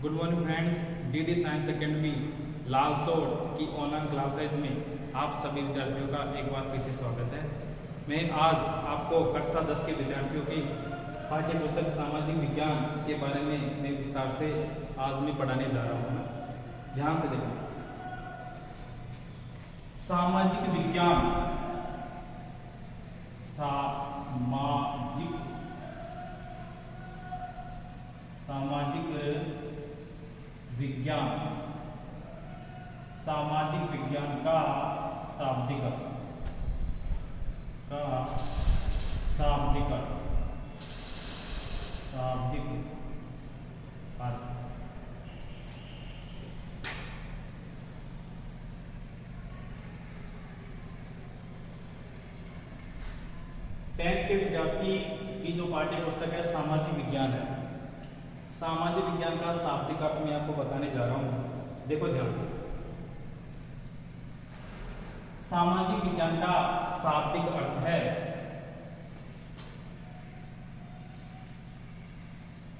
Good morning friends, DD science academy Lalsot की online classes में आप सभी विद्यार्थियों का एक बार फिर से स्वागत है। मैं आज आपको कक्षा 10 के विद्यार्थियों की पाठ्य पुस्तक सामाजिक विज्ञान के बारे में मैं विस्तार से आज मैं पढ़ाने जा रहा हूँ ना। ध्यान से देखो, सामाजिक विज्ञान, सामाजिक विज्ञान, सामाजिक विज्ञान का शाब्दिक अर्थ। टेंथ के विद्यार्थी की जो पाठ्य पुस्तक है सामाजिक विज्ञान है। सामाजिक विज्ञान का शाब्दिक अर्थ मैं आपको बताने जा रहा हूं। देखो ध्यान से, सामाजिक विज्ञान का शाब्दिक अर्थ है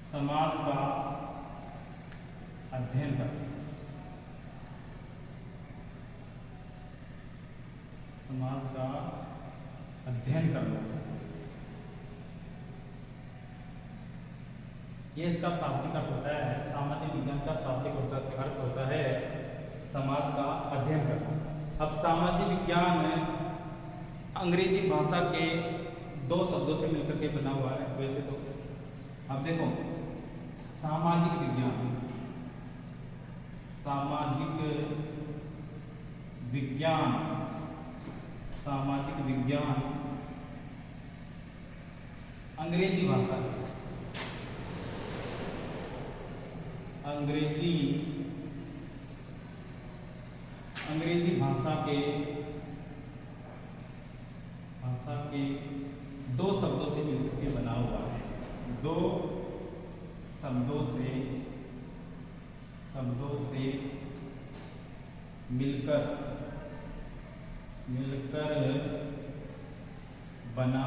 समाज का अध्ययन करना। समाज का अध्ययन करना, ये इसका शाब्दिक अर्थ होता है। सामाजिक विज्ञान का शाब्दिक अर्थ होता है समाज का अध्ययन करना। अब सामाजिक विज्ञान अंग्रेजी भाषा के दो शब्दों से मिलकर के बना हुआ है। वैसे तो अब देखो, सामाजिक विज्ञान, सामाजिक विज्ञान, सामाजिक विज्ञान अंग्रेजी भाषा, अंग्रेजी भाषा के दो शब्दों से मिलकर के बना हुआ है। दो शब्दों से मिलकर बना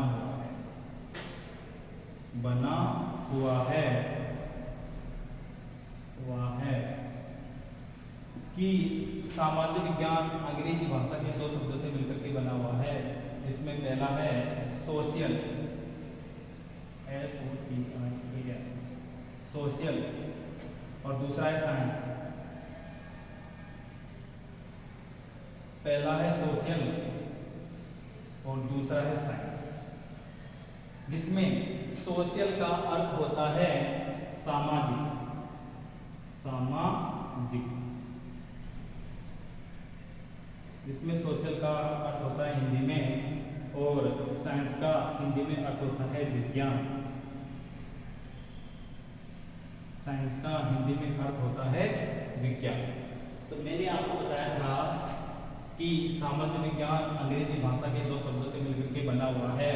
हुआ है कि सामाजिक विज्ञान अंग्रेजी भाषा के दो शब्दों से मिलकर के बना हुआ है, जिसमें पहला है सोशल, सोशल, और दूसरा है साइंस। पहला है सोशल और दूसरा है साइंस, जिसमें सोशल का अर्थ होता है सामाजिक, जिसमें सोशल का अर्थ होता है हिंदी में, और साइंस का हिंदी में अर्थ होता है विज्ञान। साइंस का हिंदी में अर्थ होता है विज्ञान। तो मैंने आपको बताया था कि सामाजिक विज्ञान अंग्रेजी भाषा के दो शब्दों से मिलकर के बना हुआ है,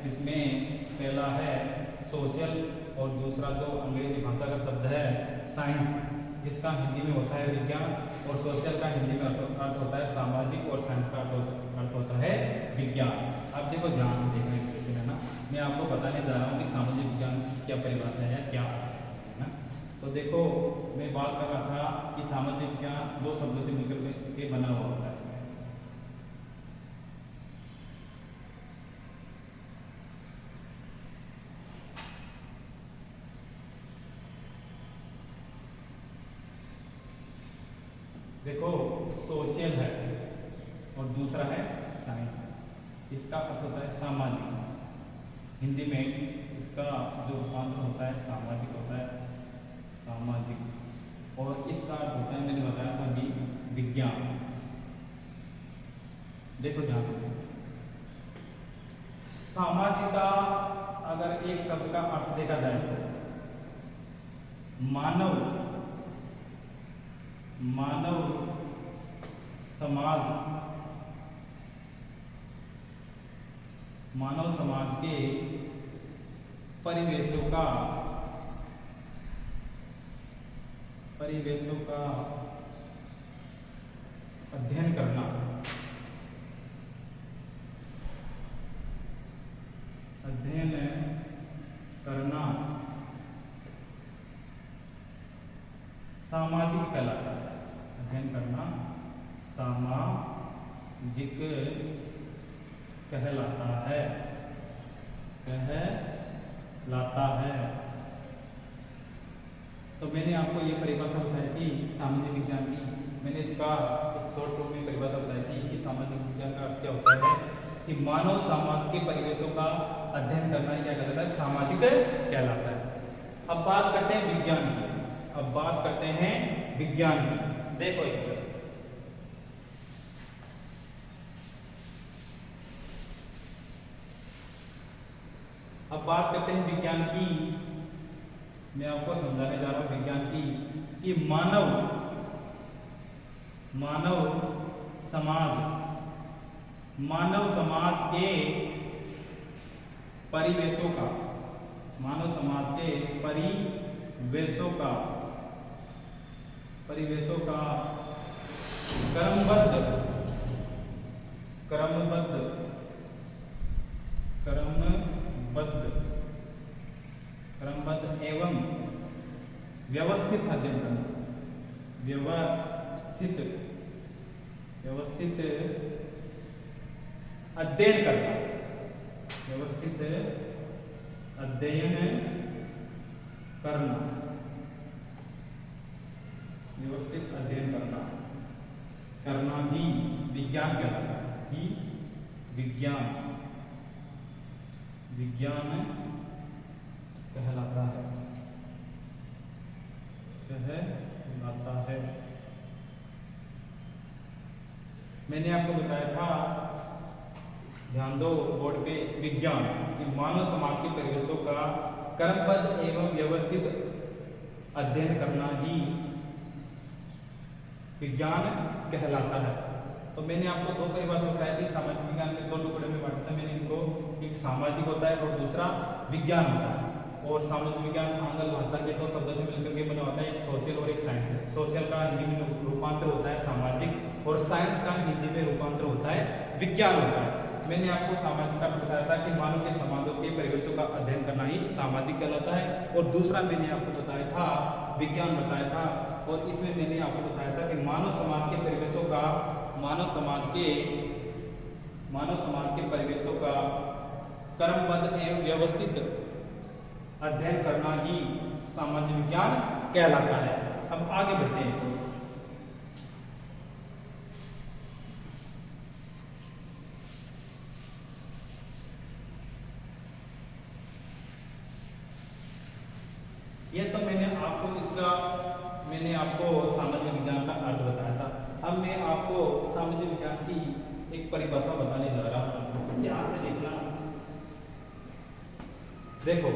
जिसमें पहला है सोशल और दूसरा जो अंग्रेजी भाषा का शब्द है साइंस, जिसका हिंदी में होता है विज्ञान, और सोशल का हिंदी में अर्थ होता है सामाजिक, और साइंस का अर्थ होता है विज्ञान। अब देखो ध्यान से देखना, एक सेकंड है ना, मैं आपको बताने जा रहा हूँ कि सामाजिक विज्ञान क्या परिभाषा है, क्या है ना। तो देखो, मैं बात कर रहा था कि सामाजिक विज्ञान दो शब्दों से मिलकर के बना हुआ होता है। देखो, सोशल है और दूसरा है साइंस है। इसका अर्थ होता है सामाजिक। हिंदी में इसका जो रूपांतर होता है सामाजिक होता है, सामाजिक, और इसका अर्थ होता है, मैंने बताया था विज्ञान। देखो ध्यान से, सामाजिक का अगर एक शब्द का अर्थ देखा जाए तो मानव समाज के परिवेशों का अध्ययन करना, सामाजिक कहलाता है। अध्ययन करना सामाजिक कहलाता है, कहलाता है। तो मैंने आपको ये परिभाषा बताई थी सामाजिक विज्ञान की। मैंने इसका एक शॉर्ट रूप में परिभाषा बताई थी कि सामाजिक विज्ञान का अर्थ क्या होता है कि मानव समाज के परिवेशों का अध्ययन करना क्या कहलाता है, सामाजिक कहलाता है। अब बात करते हैं विज्ञान की। अब बात करते हैं विज्ञान की। देखो एक अब बात करते हैं विज्ञान की। मैं आपको समझाने जा रहा हूं विज्ञान की कि मानव समाज के परिवेशों का, मानव समाज के परिवेशों का क्रमबद्ध एवं व्यवस्थित अध्ययन करना, व्यवस्थित अध्ययन करना, व्यवस्थित अध्ययन करना, व्यवस्थित अध्ययन करना ही विज्ञान कहलाता है। ही विज्ञान कहलाता है। मैंने आपको बताया था, ध्यान दो बोर्ड पे, विज्ञान कि मानव समाज के परिवेशों का क्रमबद्ध एवं व्यवस्थित अध्ययन करना ही विज्ञान कहलाता है। तो मैंने आपको दो परिभाषा बताई थी सामाजिक विज्ञान के, दो टुकड़े में बांटा था मैंने इनको। एक सामाजिक होता है और दूसरा विज्ञान होता है। और सामाजिक विज्ञान आंग्ल भाषा के दो शब्दों से मिलकर के बना होता है, एक सोशल और एक साइंस है। सोशल का हिंदी में रूपांतर होता है सामाजिक, और साइंस का हिंदी में रूपांतर होता है विज्ञान होता है। मैंने आपको सामाजिक का बताया था कि मानव के समाजों के परिवेशों का अध्ययन करना ही सामाजिक कहलाता है। और दूसरा मैंने आपको बताया था विज्ञान बताया था, और इसमें मैंने आपको बताया था कि मानव समाज के परिवेशों का, मानव समाज के परिवेशों का क्रमबद्ध एवं व्यवस्थित अध्ययन करना ही सामाजिक विज्ञान कहलाता है। अब आगे बढ़ते हैं इसको। ये तो मैंने आपको सामाजिक विज्ञान का अर्थ बताया था। अब मैं आपको सामाजिक विज्ञान की एक परिभाषा बताने जा रहा हूं, ध्यान से देखना। देखो,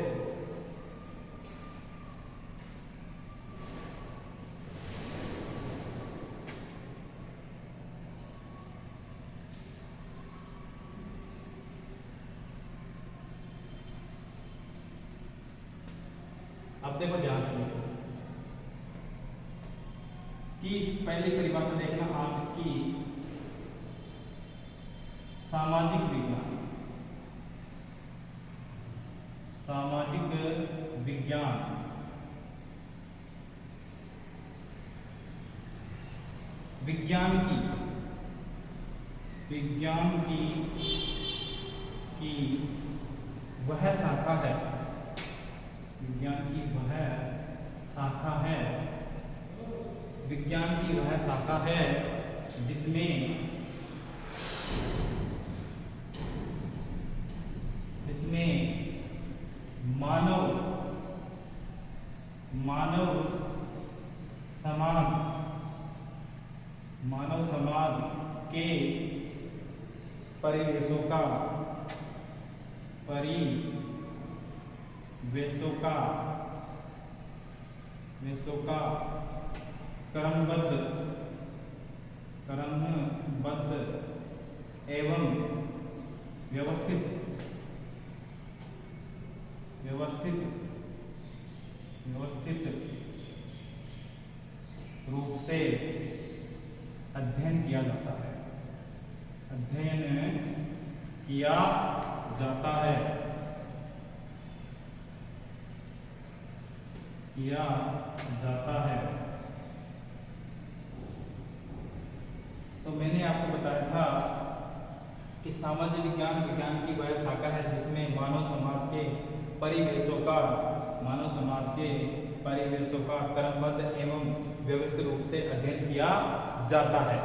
अब देखो ध्यान से देखो कि पहली परिभाषा देखना आप इसकी, सामाजिक विज्ञान विज्ञान की वह शाखा है, विज्ञान की वह शाखा है जिसमें मानव समाज के परिवेशों का क्रमबद्ध एवं व्यवस्थित रूप से अध्ययन किया जाता है। तो मैंने आपको बताया था कि सामाजिक विज्ञान विज्ञान की वह शाखा है जिसमें मानव समाज के परिवेशों का क्रमबद्ध एवं व्यवस्थित रूप से अध्ययन किया जाता है।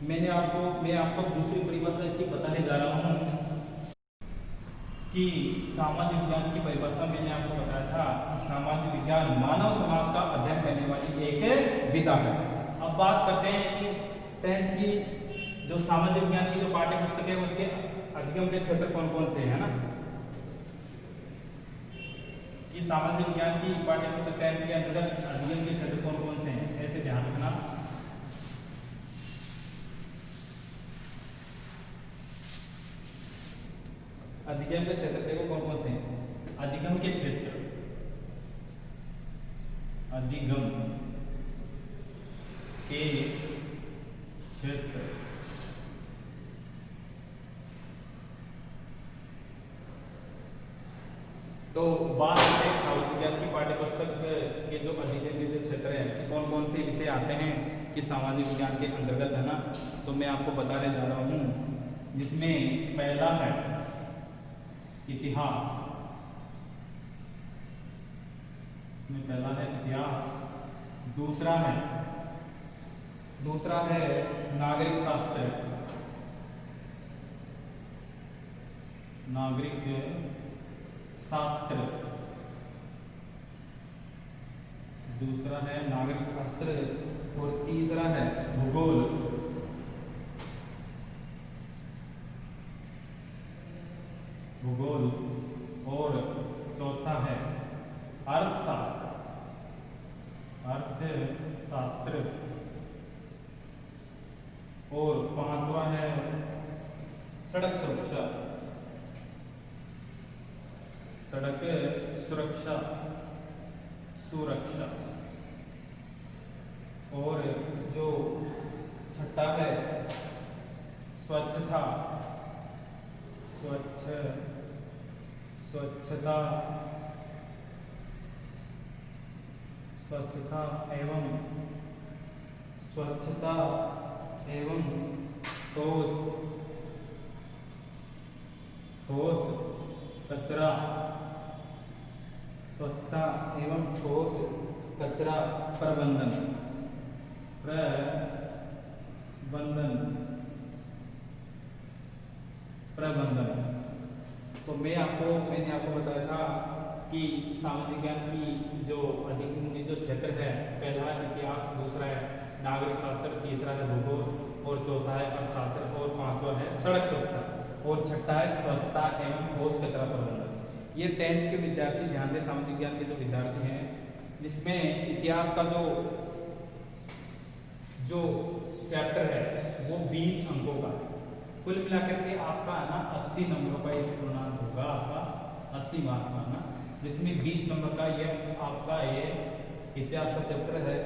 मैं आपको दूसरी परिभाषा इसकी बताने जा रहा हूँ कि सामाजिक विज्ञान की परिभाषा मैंने आपको बताया था कि सामाजिक विज्ञान मानव समाज का अध्ययन करने वाली एक विधा है। अब बात करते हैं कि 10th की जो सामाजिक विज्ञान की जो पाठ्य पुस्तक है उसके अधिगम के क्षेत्र कौन कौन से है ना। ये सामाजिक विज्ञान की पाठ्य पुस्तक 10th के अंतर्गत अधिगम के क्षेत्र कौन कौन से हैं, ऐसे ध्यान रखना। अधिगम के क्षेत्र देखो कौन कौन से हैं। अधिगम के क्षेत्र, अधिगम के क्षेत्र तो बात करते हैं सामाजिक विज्ञान की पाठ्य पुस्तक के जो अधिगम के जो क्षेत्र है कि कौन कौन से विषय आते हैं कि सामाजिक विज्ञान के अंतर्गत है ना। तो मैं आपको बताने जा रहा हूँ जिसमें पहला है इतिहास, इसमें पहला है इतिहास, दूसरा है नागरिक शास्त्र, दूसरा है नागरिक शास्त्र और तीसरा है भूगोल, और चौथा है अर्थशास्त्र, और पांचवा है सड़क सुरक्षा, और जो छठा है स्वच्छता एवं ठोस कचरा प्रबंधन। तो मैंने आपको बताया था कि सामाजिक विज्ञान की जो अधिगम के जो क्षेत्र है, पहला इतिहास, दूसरा है नागरिक शास्त्र, तीसरा है भूगोल और चौथा है अर्थशास्त्र और पांचवा है सड़क सुरक्षा और छठा है स्वच्छता एवं ठोस कचरा प्रबंधन। ये 10th के विद्यार्थी ध्यान दें, सामाजिक विज्ञान के जो विद्यार्थी हैं, जिसमें इतिहास का जो चैप्टर है वो 20 अंकों का है। कुल मिलाकर के आपका है ना 80 नंबरों का एक पूर्णांक होगा, आपका 80 मार्क का ना, जिसमें 20 नंबर का ये आपका ये इतिहास का चैप्टर है,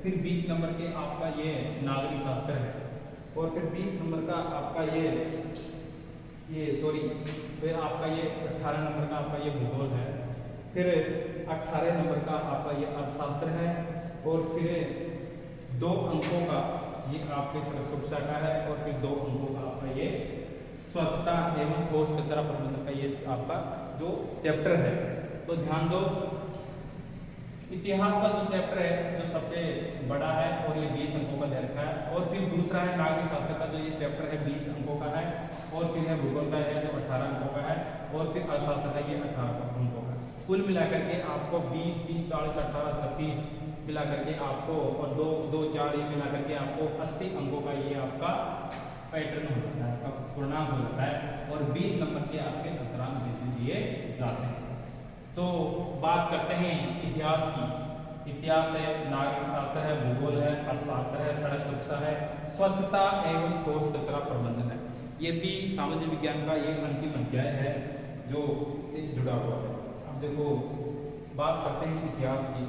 फिर 20 नंबर के आपका ये नागरिक शास्त्र है, और फिर 20 नंबर का आपका फिर आपका ये 18 नंबर का आपका ये भूगोल है, फिर 18 नंबर का आपका ये अर्थशास्त्र है, और फिर 2 अंकों का ये आपके सड़क सुरक्षा का है, और फिर 2 अंकों का आपका ये स्वच्छता एवं ठोस कचरा प्रबंधन का ये आपका जो चैप्टर है। तो ध्यान दो, इतिहास का जो चैप्टर है जो सबसे बड़ा है और ये 20 अंकों का दे रखा है, और फिर दूसरा है नागरिक शास्त्र का जो ये चैप्टर है 20 अंकों का है, और फिर है भूगोल का है जो 18 अंकों का है, और फिर अर्थशास्त्र का ये 18 अंकों का। कुल मिलाकर के आपको 20, 30, 40, 18, 36 मिलाकर के आपको, और 2, 2, 4 ये मिलाकर के आपको 80 अंकों का ये आपका पैटर्न हो जाता है, आपका पूर्णांक हो जाता है, और 20 नंबर के आपके 17 अंक दिए जाते हैं। तो बात करते हैं इतिहास की। इतिहास है, नागरिक शास्त्र है, भूगोल है, अर्थशास्त्र है, सड़क सुरक्षा है, स्वच्छता एवं ठोस कचरा प्रबंधन है। ये भी सामाजिक विज्ञान का ये अंतिम अध्याय है जो इससे जुड़ा हुआ है। अब देखो बात करते हैं इतिहास की।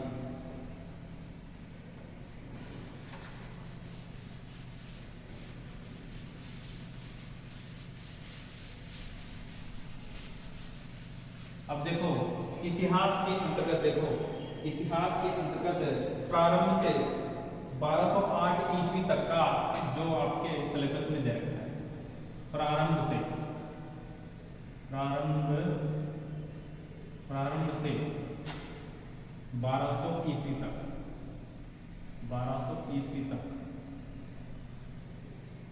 अब देखो इतिहास के अंतर्गत प्रारंभ से 1208 ईस्वी तक का जो आपके सिलेबस में दे रखा है, प्रारंभ से 1200 ईस्वी तक, 1200 ईस्वी तक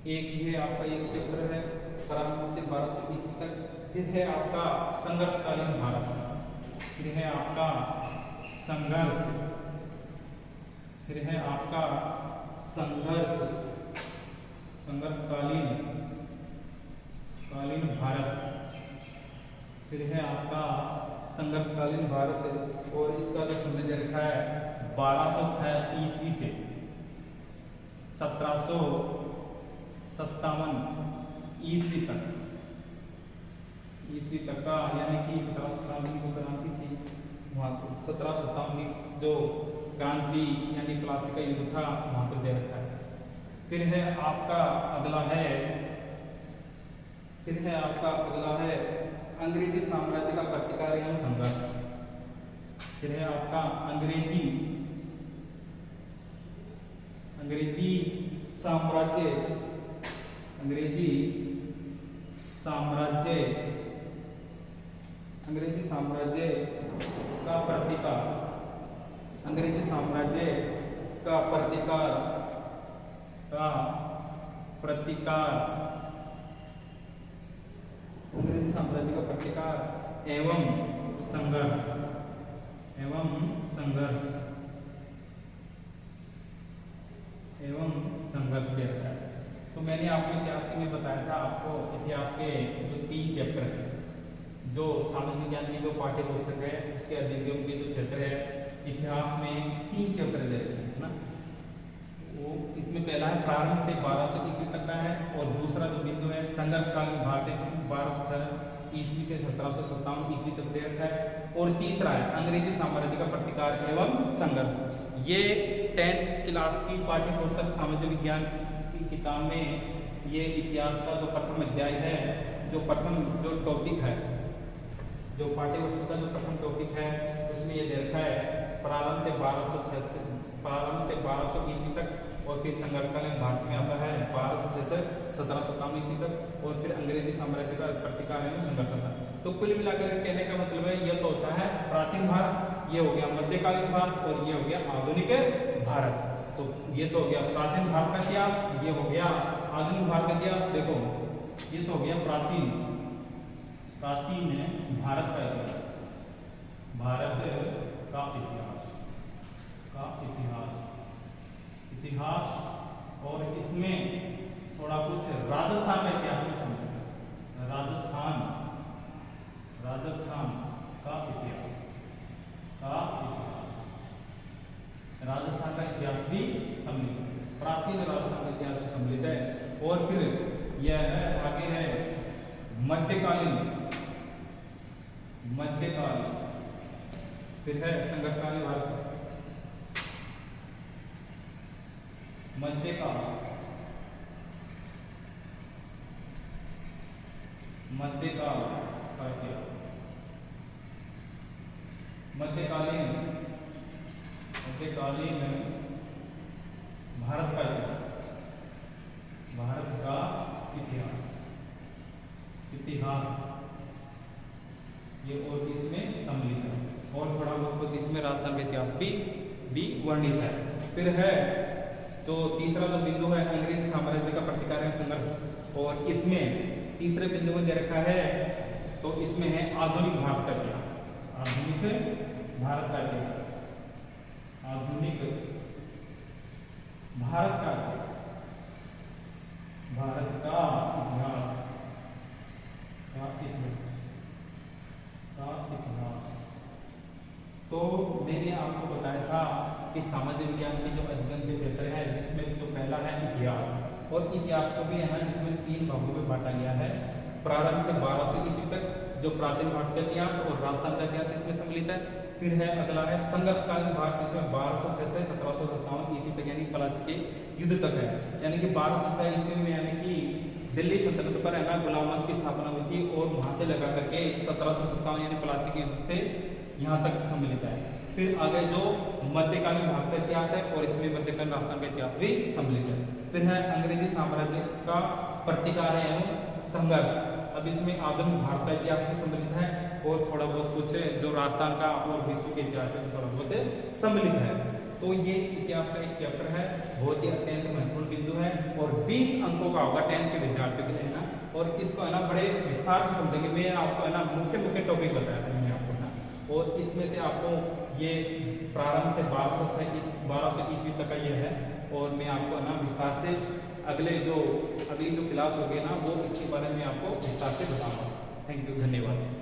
एक ये आपका एक चैप्टर है प्रारंभ से 1200 ईस्वी तक। फिर है आपका संघर्षकालीन भारत, फिर है आपका संघर्षकालीन भारत, फिर है आपका संघर्षकालीन भारत। और इसका जो समय दे रखा है 1206 ईस्वी से 1757 ईस्वी तक का, यानी कि 1757 की जो क्रांति थी वहाँ 1757 की जो क्रांति यानी प्लासी का युद्ध था वहाँ पर दे रखा है। फिर है आपका अगला है अंग्रेजी साम्राज्य का प्रतिकार एवं संघर्ष। फिर है आपका अंग्रेजी साम्राज्य का प्रतिकार, अंग्रेजी साम्राज्य का प्रतिकार एवं संघर्ष दे रखा है। तो मैंने आपको इतिहास के में बताया था, आपको इतिहास के जो 3 चैप्टर है, जो सामाजिक विज्ञान की जो पाठ्य पुस्तक है उसके अध्ययन के जो क्षेत्र है इतिहास में 3 चैप्टर दे रखे हैं ना। वो इसमें पहला है प्रारंभ से 1200 ईस्वी तक का है, और दूसरा जो बिंदु है संघर्षकालीन भारत 1206 ईस्वी से 1757 ईस्वी तक दे रखा है, और तीसरा है अंग्रेजी साम्राज्य का प्रतिकार एवं संघर्ष। ये 10th क्लास की पाठ्य पुस्तक सामाजिक विज्ञान की किताब में ये इतिहास का जो प्रथम अध्याय है, जो टॉपिक है, जो पाठ्य पुस्तक का जो प्रथम टॉपिक है उसमें ये दे रखा है प्रारंभ से 1200 ईस्वी तक, और फिर संघर्षकालीन भारत में आता है 1206 से 1757 ईस्वी तक, और फिर अंग्रेजी साम्राज्य का प्रतिकार एवं संघर्ष आता है। तो कुल मिलाकर कहने का मतलब है ये तो होता है प्राचीन भारत, ये हो गया मध्यकालीन भारत, और ये हो गया आधुनिक भारत। तो ये तो हो गया प्राचीन भारत का इतिहास, ये हो गया आधुनिक भारत का इतिहास। देखो ये तो हो गया प्राचीन भारत का इतिहास, और इसमें थोड़ा कुछ राजस्थान का इतिहास भी समझेंगे। राजस्थान का इतिहास भी सम्मिलित है, प्राचीन राजस्थान का इतिहास भी सम्मिलित है। और फिर यह है आगे है मध्यकालीन, फिर है संघर्षकालीन भारत, मध्यकाल का इतिहास, मध्यकालीन भारत का इतिहास ये और इसमें सम्मिलित है, और थोड़ा बहुत कुछ इसमें राजस्थान का इतिहास भी वर्णित है। फिर है तो तीसरा जो बिंदु है अंग्रेजी साम्राज्य का प्रतिकार एवं संघर्ष, और इसमें तीसरे बिंदु में दे रखा है तो इसमें है आधुनिक भारत का इतिहास, आधुनिक भारत का इतिहास, तो मैंने आपको बताया था कि सामाजिक विज्ञान के जो अध्ययन के क्षेत्र है जिसमें जो पहला है इतिहास, और इतिहास को भी है ना इसमें 3 भागों में बांटा गया है। प्रारंभ से 1200 ईस्वी तक जो प्राचीन भारत का इतिहास और राजस्थान का इतिहास इसमें सम्मिलित है। फिर है अगला है संघर्षकालीन भारत, जिसमें 1206 से 1757 ईस्वी तक यानी प्लासी के युद्ध तक है, यानी कि 1206 ईस्वी में यानी कि दिल्ली सल्तनत पर है ना गुलामत की स्थापना हुई थी, और वहां से लगा करके 1757 यानी प्लासी के युद्ध से यहाँ तक सम्मिलित है। फिर आगे जो मध्यकालीन भारत का इतिहास है और इसमें मध्यकालीन राजस्थान का इतिहास भी सम्मिलित है। फिर है अंग्रेजी साम्राज्य का प्रतिकार एवं संघर्ष। अब इसमें आधुनिक भारत का इतिहास भी सम्मिलित है और थोड़ा बहुत कुछ जो राजस्थान का और विश्व के इतिहास से थोड़ा बहुत सम्मिलित है। तो ये इतिहास का एक चैप्टर है, बहुत ही अत्यंत महत्वपूर्ण बिंदु है और 20 अंकों का होगा 10th के विद्यार्थियों के लिए है ना। और इसको है ना बड़े विस्तार से समझेंगे। मैं आपको है ना मुख्य टॉपिक बताया था मैंने आपको ना, और इसमें से आपको ये प्रारंभ से 1200 ईस्वी तक का ये है। और मैं आपको है ना विस्तार से अगली जो क्लास होगी ना वो इसके बारे में आपको विस्तार से बताऊंगा। थैंक यू, धन्यवाद।